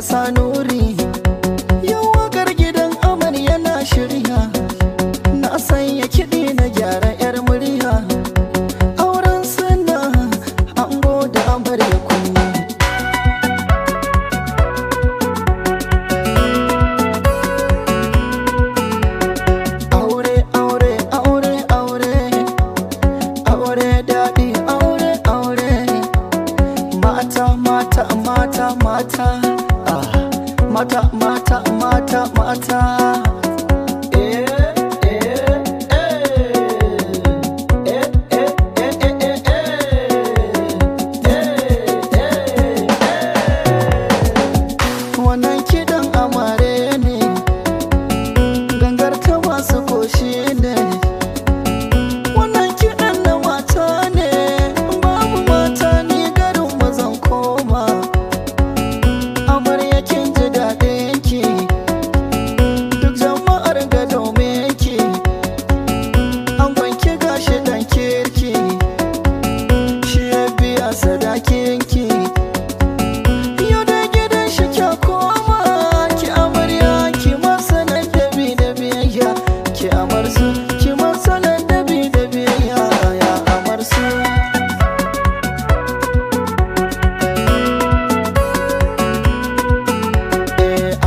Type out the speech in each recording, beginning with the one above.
sa nuri. Yau wakar gidan amarya na shirya, na sanya kiɗi na gyara 'yar murya. Auren suna ango da amarya kunni. Aure aure aure aure, aure daɗi aure aure. Mata mata mata mata, mata mata mata mata. Wannan kiɗan amare ne, gangar ta masu koshi ne. Wannan kiɗan na mata ne, babu mata ni garin mazan koma. Amarya kin ji daɗin ki, duk jama'ar ga domin ki. Angon ki gashi dan kirki, shi ya biya sadakin ki. Yau da gidan shi kya koma, ki amarya ki masa ladabi da biyayya. Ki amarsu ki masa ladabi da biyayya, ya amarsu.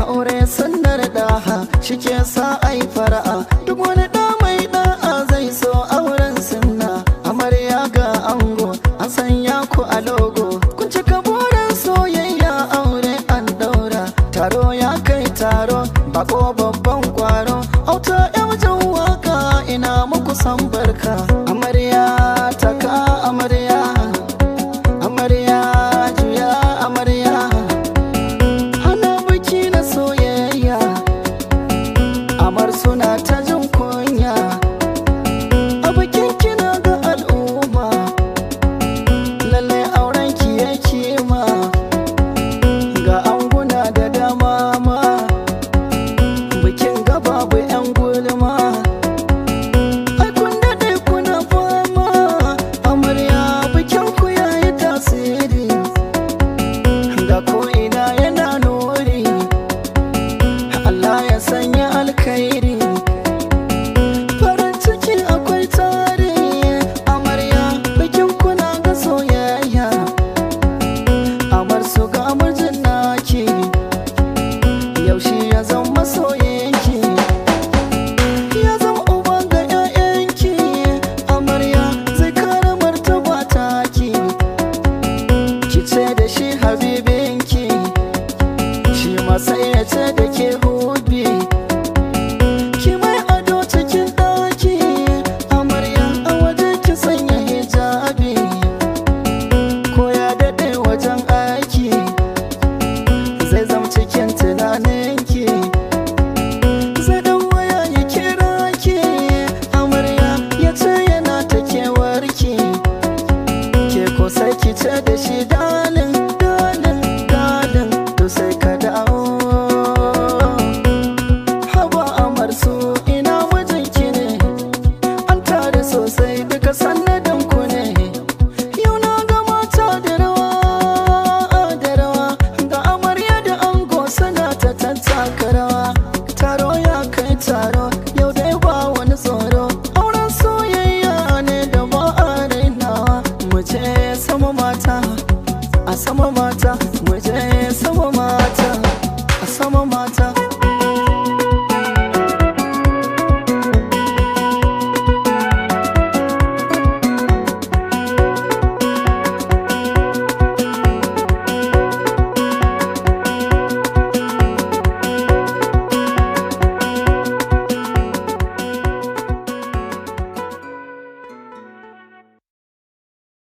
Aure sunnar daha shi ke sa ai fara'a.